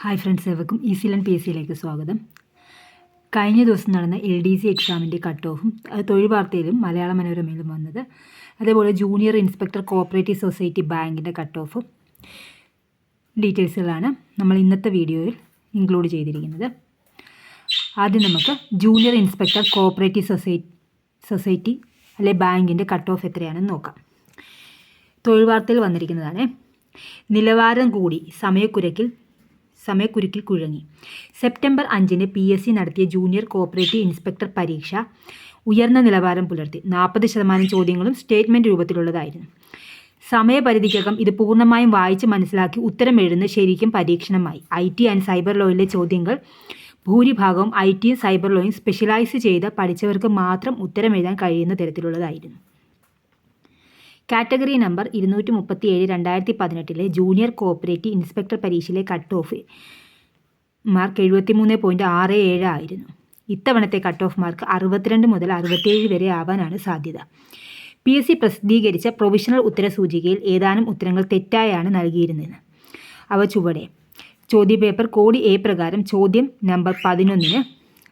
Hi friends, ഏവർക്കും easy learn PSCയിലേക്ക് സ്വാഗതം. കഴിഞ്ഞ ദിവസം നടന്ന LDC എക്സാമിൻ്റെ കട്ട് ഓഫും അത് തൊഴിൽ വാർത്തയിലും മലയാള മനോരമയിലും വന്നത്, അതേപോലെ ജൂനിയർ ഇൻസ്പെക്ടർ കോഓപ്പറേറ്റീവ് സൊസൈറ്റി ബാങ്കിൻ്റെ കട്ട് ഓഫും ഡീറ്റെയിൽസുകളാണ് നമ്മൾ ഇന്നത്തെ വീഡിയോയിൽ ഇൻക്ലൂഡ് ചെയ്തിരിക്കുന്നത്. ആദ്യം നമുക്ക് ജൂനിയർ ഇൻസ്പെക്ടർ കോഓപ്പറേറ്റീവ് സൊസൈറ്റി അല്ലെ ബാങ്കിൻ്റെ കട്ട് ഓഫ് എത്രയാണെന്ന് നോക്കാം. തൊഴിൽ വാർത്തയിൽ വന്നിരിക്കുന്നതാണ്. നിലവാരം കൂടി സമയക്കുരുക്കിൽ കുഴങ്ങി. സെപ്റ്റംബർ 5 PSC നടത്തിയ ജൂനിയർ കോഓപ്പറേറ്റീവ് ഇൻസ്പെക്ടർ പരീക്ഷ ഉയർന്ന നിലവാരം പുലർത്തി. 40% ചോദ്യങ്ങളും സ്റ്റേറ്റ്മെൻറ്റ് രൂപത്തിലുള്ളതായിരുന്നു. സമയപരിധിക്കകം ഇത് പൂർണ്ണമായും വായിച്ച് മനസ്സിലാക്കി ഉത്തരം എഴുതുന്നത് ശരിക്കും പരീക്ഷണമായി. IT ആൻഡ് സൈബർ ലോയിലെ ചോദ്യങ്ങൾ ഭൂരിഭാഗവും ITയും സൈബർ ലോയും സ്പെഷ്യലൈസ് ചെയ്ത് പഠിച്ചവർക്ക് മാത്രം ഉത്തരം എഴുതാൻ കഴിയുന്ന തരത്തിലുള്ളതായിരുന്നു. Category number 237 2018 junior cooperative inspector പരീക്ഷയിലെ കട്ട് ഓഫ് മാർക്ക് 73.67 ആയിരുന്നു. ഇത്തവണത്തെ കട്ട് ഓഫ് മാർക്ക് 62 മുതൽ 67 വരെ ആവാനാണ് സാധ്യത. PSC പ്രസിദ്ധീകരിച്ച പ്രൊവിഷണൽ ഉത്തരസൂചികയിൽ ഏതാനും ഉത്തരങ്ങൾ തെറ്റായാണ് നൽകിയിരുന്നത്. അവ ചുവടെ. ചോദ്യപേപ്പർ കോഡ് A പ്രകാരം ചോദ്യം നമ്പർ 11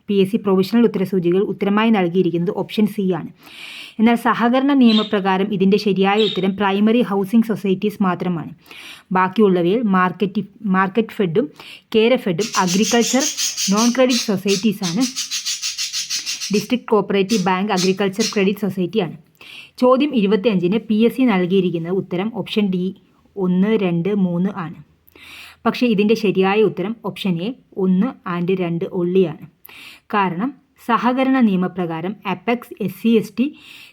PSC പ്രൊവിഷണൽ ഉത്തരസൂചികയിൽ ഉത്തരമായി നൽകിയിരിക്കുന്നത് ഓപ്ഷൻ C ആണ്. എന്നാൽ സഹകരണ നിയമപ്രകാരം ഇതിൻ്റെ ശരിയായ ഉത്തരം പ്രൈമറി ഹൗസിംഗ് സൊസൈറ്റീസ് മാത്രമാണ്. ബാക്കിയുള്ളവയിൽ മാർക്കറ്റ് ഫെഡും കേരഫെഡും അഗ്രികൾച്ചർ നോൺ ക്രെഡിറ്റ് സൊസൈറ്റീസാണ്. District cooperative bank agriculture credit സൊസൈറ്റിയാണ്. ചോദ്യം 25 PSC നൽകിയിരിക്കുന്നത് ഉത്തരം ഓപ്ഷൻ D 1, 2, 3 ആണ്. പക്ഷേ ഇതിൻ്റെ ശരിയായ ഉത്തരം ഓപ്ഷൻ A 1 and 2 ഒള്ളിയാണ്. കാരണം സഹകരണ നിയമപ്രകാരം apex SC/ST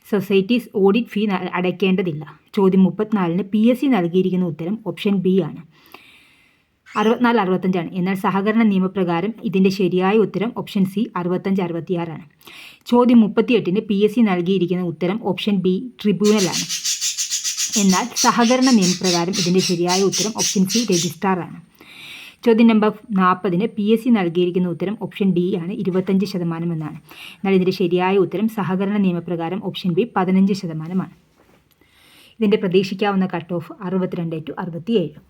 societies audit fee അടയ്ക്കേണ്ടതില്ല. ചോദ്യം 34 PSC നൽകിയിരിക്കുന്ന ഉത്തരം ഓപ്ഷൻ B ആണ്. 64-65 ആണ്. എന്നാൽ സഹകരണ നിയമപ്രകാരം ഇതിൻ്റെ ശരിയായ ഉത്തരം ഓപ്ഷൻ C 65-66 ആണ്. ചോദ്യം 38 PSC നൽകിയിരിക്കുന്ന ഉത്തരം ഓപ്ഷൻ B ട്രിബ്യൂണലാണ്. എന്നാൽ സഹകരണ നിയമപ്രകാരം ഇതിൻ്റെ ശരിയായ ഉത്തരം ഓപ്ഷൻ C രജിസ്ട്രാർ ആണ്. ചോദ്യം നമ്പർ 40 PSC നൽകിയിരിക്കുന്ന ഉത്തരം ഓപ്ഷൻ D ആണ്, 25% എന്നാണ്. എന്നാൽ ഇതിൻ്റെ ശരിയായ ഉത്തരം സഹകരണ നിയമപ്രകാരം ഓപ്ഷൻ B 15% ആണ്. ഇതിൻ്റെ പ്രതീക്ഷിക്കാവുന്ന കട്ട് ഓഫ് 62 to 67.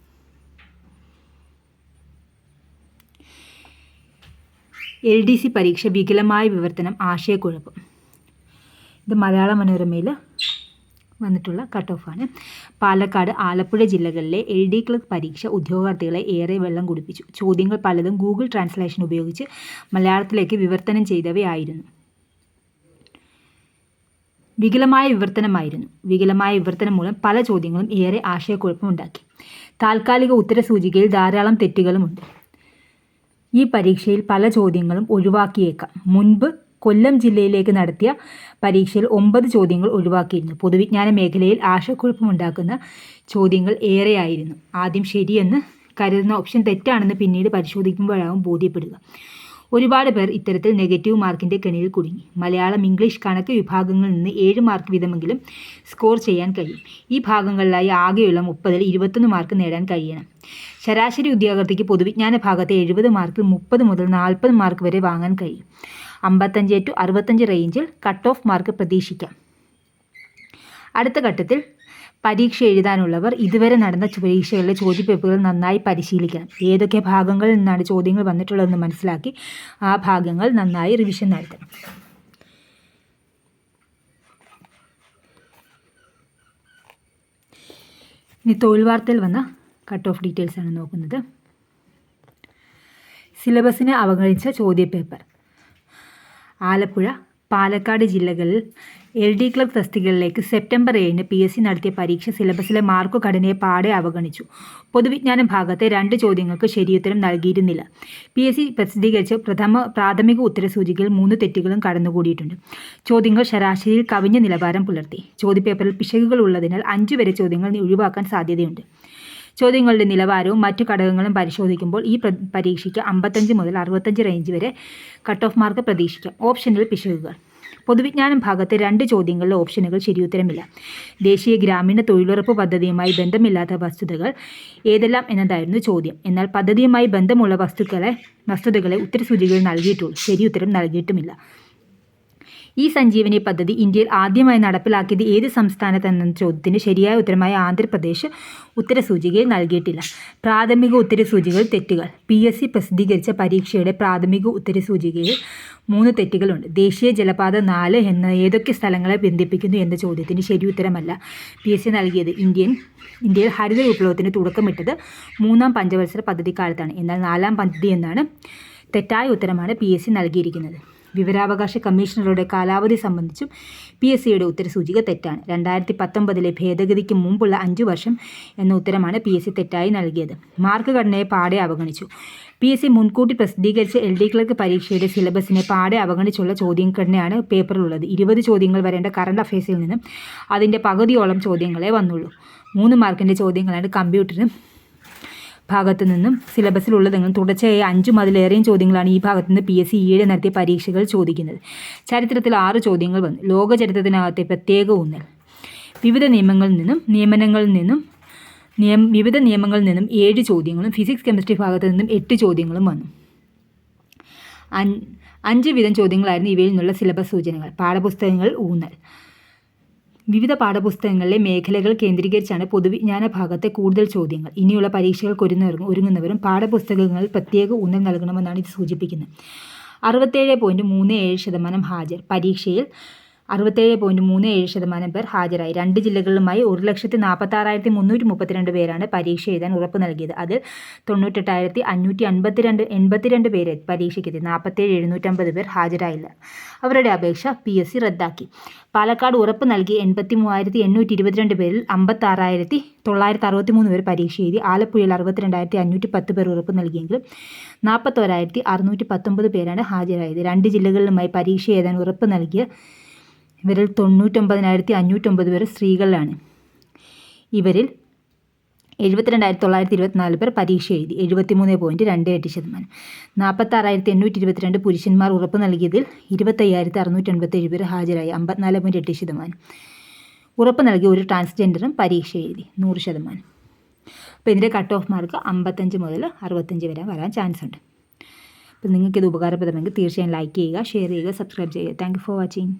LDC പരീക്ഷ വികലമായ വിവർത്തനം ആശയക്കുഴപ്പം. ഇത് മലയാള മനോരമയിൽ വന്നിട്ടുള്ള കട്ട് ഓഫാണ്. പാലക്കാട്, ആലപ്പുഴ ജില്ലകളിലെ LD ക്ലർക്ക് പരീക്ഷ ഉദ്യോഗാർത്ഥികളെ ഏറെ വെള്ളം കുടിപ്പിച്ചു. ചോദ്യങ്ങൾ പലതും ഗൂഗിൾ ട്രാൻസ്ലേഷൻ ഉപയോഗിച്ച് മലയാളത്തിലേക്ക് വിവർത്തനം ചെയ്തവയായിരുന്നു. വികലമായ വിവർത്തനം മൂലം പല ചോദ്യങ്ങളും ഏറെ ആശയക്കുഴപ്പമുണ്ടാക്കി. താൽക്കാലിക ഉത്തരസൂചികയിൽ ധാരാളം തെറ്റുകളുമുണ്ട്. ഈ പരീക്ഷയിൽ പല ചോദ്യങ്ങളും ഒഴിവാക്കിയേക്കാം. മുൻപ് കൊല്ലം ജില്ലയിലേക്ക് നടത്തിയ പരീക്ഷയിൽ 9 ചോദ്യങ്ങൾ ഒഴിവാക്കിയിരുന്നു. പൊതുവിജ്ഞാന മേഖലയിൽ ആശയക്കുഴപ്പമുണ്ടാക്കുന്ന ചോദ്യങ്ങൾ ഏറെയായിരുന്നു. ആദ്യം ശരിയെന്ന് കരുതുന്ന ഓപ്ഷൻ തെറ്റാണെന്ന് പിന്നീട് പരിശോധിക്കുമ്പോഴാവും ബോധ്യപ്പെടുക. ഒരുപാട് പേർ ഇത്തരത്തിൽ നെഗറ്റീവ് മാർക്കിൻ്റെ കെണിയിൽ കുടുങ്ങി. മലയാളം, ഇംഗ്ലീഷ്, കണക്ക് വിഭാഗങ്ങളിൽ നിന്ന് 7 മാർക്ക് വീതമെങ്കിലും സ്കോർ ചെയ്യാൻ കഴിയും. ഈ ഭാഗങ്ങളിലായി ആകെയുള്ള 30-ൽ 21 മാർക്ക് നേടാൻ കഴിയണം. ശരാശരി ഉദ്യോഗാർത്ഥിക്ക് പൊതുവിജ്ഞാന ഭാഗത്തെ 70 മാർക്കിൽ 30 മുതൽ 40 മാർക്ക് വരെ വാങ്ങാൻ കഴിയും. 55 to 65 റേഞ്ചിൽ കട്ട് ഓഫ് മാർക്ക് പ്രതീക്ഷിക്കാം. അടുത്ത ഘട്ടത്തിൽ പരീക്ഷ എഴുതാനുള്ളവർ ഇതുവരെ നടന്ന പരീക്ഷകളിലെ ചോദ്യപേപ്പറുകൾ നന്നായി പരിശീലിക്കണം. ഏതൊക്കെ ഭാഗങ്ങളിൽ നിന്നാണ് ചോദ്യങ്ങൾ വന്നിട്ടുള്ളതെന്ന് മനസ്സിലാക്കി ആ ഭാഗങ്ങൾ നന്നായി റിവിഷൻ നടത്തണം. ഇനി തൊഴിൽ വാർത്തയിൽ വന്ന കട്ട് ഓഫ് ഡീറ്റെയിൽസ് ആണ് നോക്കുന്നത്. സിലബസിനെ അവഗണിച്ച ചോദ്യപേപ്പർ. ആലപ്പുഴ, പാലക്കാട് ജില്ലകളിൽ LD ക്ലർക്ക് തസ്തികകളിലേക്ക് സെപ്റ്റംബർ 7 PSC നടത്തിയ പരീക്ഷ സിലബസിലെ മാർക്ക് ഘടനയെ പാടെ അവഗണിച്ചു. പൊതുവിജ്ഞാന ഭാഗത്തെ 2 ചോദ്യങ്ങൾക്ക് ശരിയുത്തരം നൽകിയിരുന്നില്ല. PSC പ്രസിദ്ധീകരിച്ച പ്രാഥമിക ഉത്തരസൂചികയിൽ 3 തെറ്റുകളും കടന്നുകൂടിയിട്ടുണ്ട്. ചോദ്യങ്ങൾ ശരാശരിയിൽ കവിഞ്ഞ നിലവാരം പുലർത്തി. ചോദ്യപേപ്പറിൽ പിശകുകൾ ഉള്ളതിനാൽ 5 വരെ ചോദ്യങ്ങൾ ഒഴിവാക്കാൻ സാധ്യതയുണ്ട്. ചോദ്യങ്ങളുടെ നിലവാരവും മറ്റു ഘടകങ്ങളും പരിശോധിക്കുമ്പോൾ ഈ പരീക്ഷയ്ക്ക് 55 മുതൽ 65 റേഞ്ച് വരെ കട്ട് ഓഫ് മാർക്ക് പ്രതീക്ഷിക്കാം. ഓപ്ഷനിൽ പിശകുകൾ. പൊതുവിജ്ഞാനം ഭാഗത്തെ 2 ചോദ്യങ്ങളിലെ ഓപ്ഷനുകൾ ശരിയുത്തരമില്ല. ദേശീയ ഗ്രാമീണ തൊഴിലുറപ്പ് പദ്ധതിയുമായി ബന്ധമില്ലാത്ത വസ്തുതകൾ ഏതെല്ലാം എന്നതായിരുന്നു ചോദ്യം. എന്നാൽ പദ്ധതിയുമായി ബന്ധമുള്ള വസ്തുതകളെ ഉത്തരസൂചികയിൽ നൽകിയിട്ടുള്ളൂ. ശരിയുത്തരം നൽകിയിട്ടുമില്ല. ഈ സഞ്ജീവനി പദ്ധതി ഇന്ത്യയിൽ ആദ്യമായി നടപ്പിലാക്കിയത് ഏത് സംസ്ഥാനത്തെന്ന ചോദ്യത്തിന് ശരിയായ ഉത്തരമായ ആന്ധ്രാപ്രദേശ് ഉത്തരസൂചികയിൽ നൽകിയിട്ടില്ല. പ്രാഥമിക ഉത്തരസൂചികയിൽ തെറ്റുകൾ. PSC പ്രസിദ്ധീകരിച്ച പരീക്ഷയുടെ പ്രാഥമിക ഉത്തരസൂചികയിൽ 3 തെറ്റുകളുണ്ട്. ദേശീയ ജലപാത 4 എന്ന ഏതൊക്കെ സ്ഥലങ്ങളെ ബന്ധിപ്പിക്കുന്നു എന്ന ചോദ്യത്തിന് ശരിയുത്തരമല്ല PSC നൽകിയത്. ഇന്ത്യയിൽ ഹരിത വിപ്ലവത്തിന് തുടക്കമിട്ടത് 3ാം പഞ്ചവത്സര പദ്ധതിക്കാലത്താണ്. എന്നാൽ 4ാം പദ്ധതി എന്നാണ്. തെറ്റായ ഉത്തരമാണ് PSC നൽകിയിരിക്കുന്നത്. വിവരാവകാശ കമ്മീഷണറുടെ കാലാവധി സംബന്ധിച്ചും PSCയുടെ ഉത്തരസൂചിക തെറ്റാണ്. 2019 ഭേദഗതിക്ക് മുമ്പുള്ള 5 വർഷം എന്ന ഉത്തരമാണ് PSC തെറ്റായി നൽകിയത്. മാർക്ക് ഘടനയെ പാടെ അവഗണിച്ചു. PSC മുൻകൂട്ടി പ്രസിദ്ധീകരിച്ച LD ക്ലർക്ക് പരീക്ഷയുടെ സിലബസിനെ പാടെ അവഗണിച്ചുള്ള ചോദ്യഘടനയാണ് പേപ്പറിലുള്ളത്. 20 ചോദ്യങ്ങൾ വരേണ്ട കറണ്ട് അഫയേഴ്സിൽ നിന്നും അതിൻ്റെ പകുതിയോളം ചോദ്യങ്ങളെ വന്നുള്ളൂ. 3 മാർക്കിൻ്റെ ചോദ്യങ്ങളാണ് കമ്പ്യൂട്ടറിന് ഭാഗത്തു നിന്നും സിലബസിലുള്ളതെങ്കിലും തുടർച്ചയായി 5 അതിലേറെയും ചോദ്യങ്ങളാണ് ഈ ഭാഗത്തു നിന്ന് PSC ഈയിടെ നടത്തിയ പരീക്ഷകൾ ചോദിക്കുന്നത്. ചരിത്രത്തിൽ 6 ചോദ്യങ്ങൾ വന്നു. ലോക ചരിത്രത്തിനകത്തെ പ്രത്യേക ഊന്നൽ. വിവിധ നിയമങ്ങളിൽ നിന്നും 7 ചോദ്യങ്ങളും ഫിസിക്സ് കെമിസ്ട്രി ഭാഗത്തു നിന്നും 8 ചോദ്യങ്ങളും വന്നു. 5 വീതം ചോദ്യങ്ങളായിരുന്നു ഇവയിൽ നിന്നുള്ള സിലബസ് സൂചനകൾ. പാഠപുസ്തകങ്ങൾ ഊന്നൽ. വിവിധ പാഠപുസ്തകങ്ങളിലെ മേഖലകൾ കേന്ദ്രീകരിച്ചാണ് പൊതുവിജ്ഞാന ഭാഗത്തെ കൂടുതൽ ചോദ്യങ്ങൾ. ഇനിയുള്ള പരീക്ഷകൾക്ക് ഒരുങ്ങുന്നവരും പാഠപുസ്തകങ്ങളിൽ പ്രത്യേക ഊന്നൽ നൽകണമെന്നാണ് ഇത് സൂചിപ്പിക്കുന്നത്. 67.37% ഹാജർ. പരീക്ഷയിൽ 67.37% പേർ ഹാജരായി. 2 ജില്ലകളിലുമായി 1,46,332 പേരാണ് പരീക്ഷ എഴുതാൻ ഉറപ്പ് നൽകിയത്. അതിൽ 98,582 പേര് പരീക്ഷയ്ക്കെത്തി. 47,750 പേർ ഹാജരായില്ല. അവരുടെ അപേക്ഷ PSC റദ്ദാക്കി. പാലക്കാട് ഉറപ്പ് നൽകി 83,822 പേരിൽ 56,963 പേർ പരീക്ഷ എഴുതി. ആലപ്പുഴയിൽ 62,510 പേർ ഉറപ്പ് നൽകിയെങ്കിലും 41,619 പേരാണ് ഹാജരായത്. 2 ജില്ലകളിലുമായി പരീക്ഷ എഴുതാൻ ഉറപ്പ് നൽകിയ ഇവരിൽ 99,509 പേർ സ്ത്രീകളാണ്. ഇവരിൽ 72,924 പേർ പരീക്ഷ എഴുതി. 73.28%. 46,822 പുരുഷന്മാർ ഉറപ്പ് നൽകിയതിൽ 25,687 പേർ ഹാജരായി. 54.8%. ഉറപ്പ് നൽകിയ ഒരു ട്രാൻസ്ജെൻഡറും പരീക്ഷ എഴുതി. 100%. അപ്പോൾ ഇതിൻ്റെ കട്ട് ഓഫ് മാർക്ക് 55 മുതൽ 65 വരെ വരാൻ ചാൻസ് ഉണ്ട്. അപ്പോൾ നിങ്ങൾക്കിത് ഉപകാരപ്രദമെങ്കിൽ തീർച്ചയായും ലൈക്ക് ചെയ്യുക, ഷെയർ ചെയ്യുക, സബ്സ്ക്രൈബ് ചെയ്യുക. Thank you for watching.